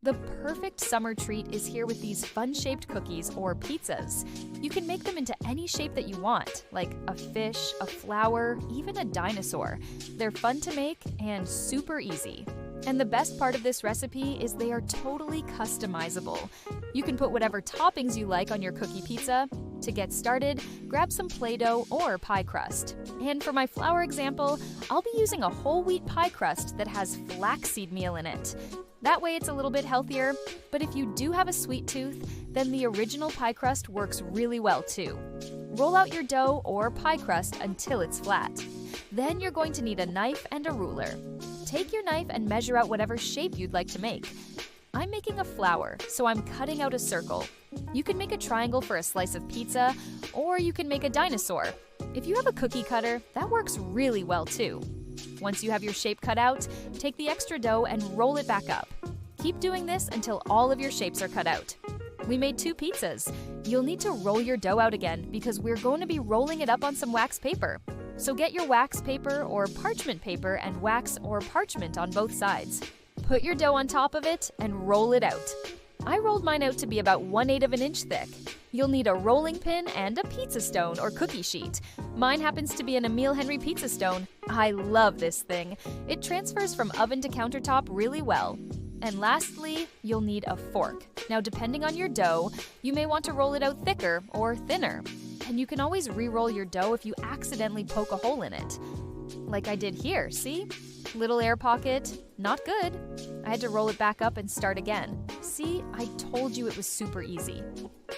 The perfect summer treat is here with these fun-shaped cookies or pizzas. You can make them into any shape that you want, like a fish, a flower, even a dinosaur. They're fun to make and super easy. And the best part of this recipe is they are totally customizable. You can put whatever toppings you like on your cookie pizza. To get started, grab some Play-Doh or pie crust. And for my flour example, I'll be using a whole wheat pie crust that has flaxseed meal in it. That way it's a little bit healthier, but if you do have a sweet tooth, then the original pie crust works really well too. Roll out your dough or pie crust until it's flat. Then you're going to need a knife and a ruler. Take your knife and measure out whatever shape you'd like to make. I'm making a flower, so I'm cutting out a circle. You can make a triangle for a slice of pizza, or you can make a dinosaur. If you have a cookie cutter, that works really well too. Once you have your shape cut out, take the extra dough and roll it back up. Keep doing this until all of your shapes are cut out. We made 2 pizzas. You'll need to roll your dough out again because we're going to be rolling it up on some wax paper. So get your wax paper or parchment paper and wax or parchment on both sides. Put your dough on top of it and roll it out. I rolled mine out to be about 1/8 of an inch thick. You'll need a rolling pin and a pizza stone or cookie sheet. Mine happens to be an Emile Henry pizza stone. I love this thing. It transfers from oven to countertop really well. And lastly, you'll need a fork. Now, depending on your dough, you may want to roll it out thicker or thinner. And you can always re-roll your dough if you accidentally poke a hole in it. Like I did here, see? Little air pocket, not good. I had to roll it back up and start again. See, I told you it was super easy.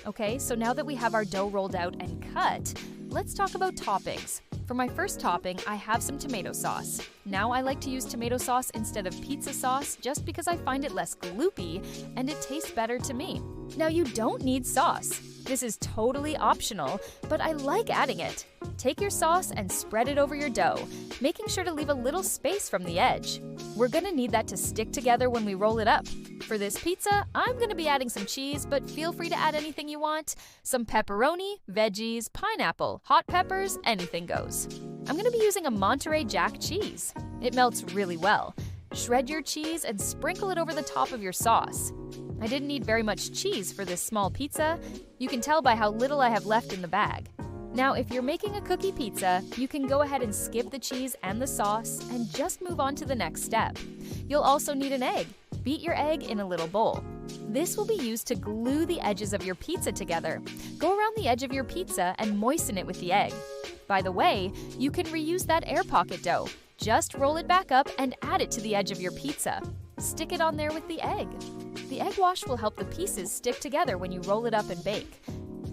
Okay, so now that we have our dough rolled out and cut, let's talk about toppings. For my first topping, I have some tomato sauce. Now I like to use tomato sauce instead of pizza sauce just because I find it less gloopy and it tastes better to me. Now you don't need sauce. This is totally optional, but I like adding it. Take your sauce and spread it over your dough, making sure to leave a little space from the edge. We're gonna need that to stick together when we roll it up. For this pizza, I'm gonna be adding some cheese, but feel free to add anything you want. Some pepperoni, veggies, pineapple, hot peppers, anything goes. I'm gonna be using a Monterey Jack cheese. It melts really well. Shred your cheese and sprinkle it over the top of your sauce. I didn't need very much cheese for this small pizza. You can tell by how little I have left in the bag. Now, if you're making a cookie pizza, you can go ahead and skip the cheese and the sauce and just move on to the next step. You'll also need an egg. Beat your egg in a little bowl. This will be used to glue the edges of your pizza together. Go around the edge of your pizza and moisten it with the egg. By the way, you can reuse that air pocket dough. Just roll it back up and add it to the edge of your pizza. Stick it on there with the egg. The egg wash will help the pieces stick together when you roll it up and bake.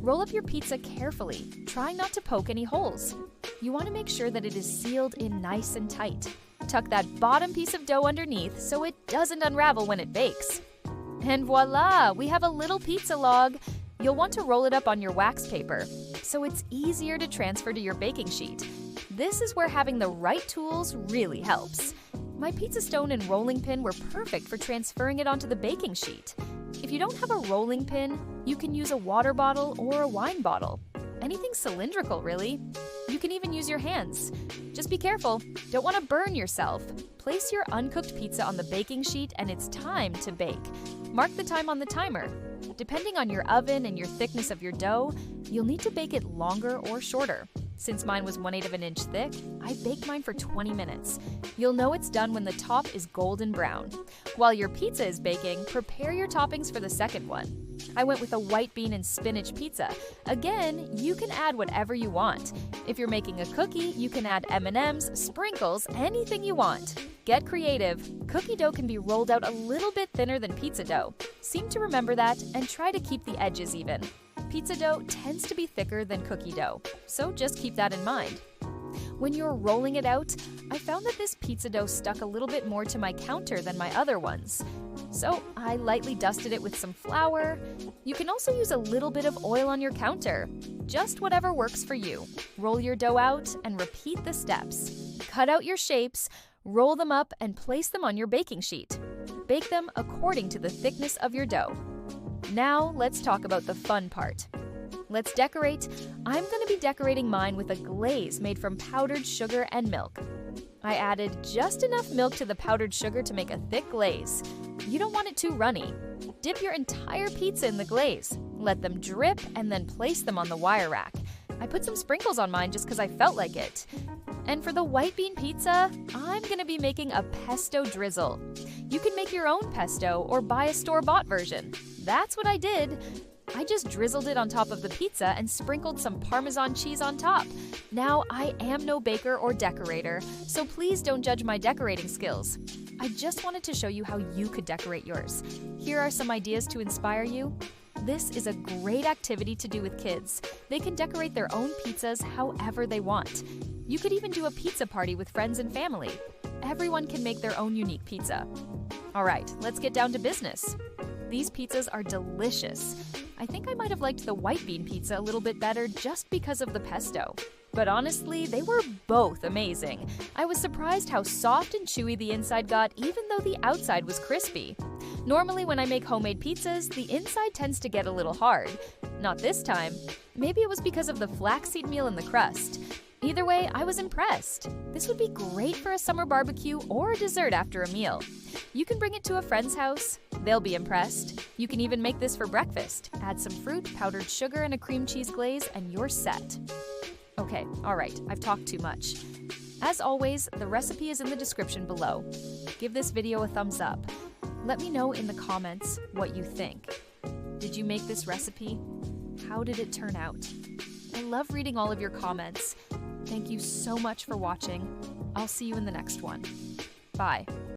Roll up your pizza carefully, trying not to poke any holes. You want to make sure that it is sealed in nice and tight. Tuck that bottom piece of dough underneath so it doesn't unravel when it bakes. And voila, we have a little pizza log. You'll want to roll it up on your wax paper, so it's easier to transfer to your baking sheet. This is where having the right tools really helps. My pizza stone and rolling pin were perfect for transferring it onto the baking sheet. If you don't have a rolling pin, you can use a water bottle or a wine bottle. Anything cylindrical, really. You can even use your hands. Just be careful, don't want to burn yourself. Place your uncooked pizza on the baking sheet and it's time to bake. Mark the time on the timer. Depending on your oven and your thickness of your dough, you'll need to bake it longer or shorter. Since mine was 1/8 of an inch thick, I baked mine for 20 minutes. You'll know it's done when the top is golden brown. While your pizza is baking, prepare your toppings for the second one. I went with a white bean and spinach pizza. Again, you can add whatever you want. If you're making a cookie, you can add M&Ms, sprinkles, anything you want. Get creative. Cookie dough can be rolled out a little bit thinner than pizza dough. Seem to remember that and try to keep the edges even. Pizza dough tends to be thicker than cookie dough, so just keep that in mind. When you're rolling it out, I found that this pizza dough stuck a little bit more to my counter than my other ones. So I lightly dusted it with some flour. You can also use a little bit of oil on your counter. Just whatever works for you. Roll your dough out and repeat the steps. Cut out your shapes, roll them up, and place them on your baking sheet. Bake them according to the thickness of your dough. Now let's talk about the fun part. Let's decorate. I'm going to be decorating mine with a glaze made from powdered sugar and milk. I added just enough milk to the powdered sugar to make a thick glaze. You don't want it too runny. Dip your entire pizza in the glaze. Let them drip and then place them on the wire rack. I put some sprinkles on mine just because I felt like it. And for the white bean pizza, I'm gonna be making a pesto drizzle. You can make your own pesto or buy a store-bought version. That's what I did. I just drizzled it on top of the pizza and sprinkled some Parmesan cheese on top. Now, I am no baker or decorator, so please don't judge my decorating skills. I just wanted to show you how you could decorate yours. Here are some ideas to inspire you. This is a great activity to do with kids. They can decorate their own pizzas however they want. You could even do a pizza party with friends and family. Everyone can make their own unique pizza. All right, let's get down to business. These pizzas are delicious. I think I might have liked the white bean pizza a little bit better just because of the pesto. But honestly, they were both amazing. I was surprised how soft and chewy the inside got even though the outside was crispy. Normally when I make homemade pizzas, the inside tends to get a little hard. Not this time. Maybe it was because of the flaxseed meal in the crust. Either way, I was impressed. This would be great for a summer barbecue or a dessert after a meal. You can bring it to a friend's house. They'll be impressed. You can even make this for breakfast. Add some fruit, powdered sugar, and a cream cheese glaze, and you're set. Okay, all right, I've talked too much. As always, the recipe is in the description below. Give this video a thumbs up. Let me know in the comments what you think. Did you make this recipe? How did it turn out? I love reading all of your comments. Thank you so much for watching. I'll see you in the next one. Bye.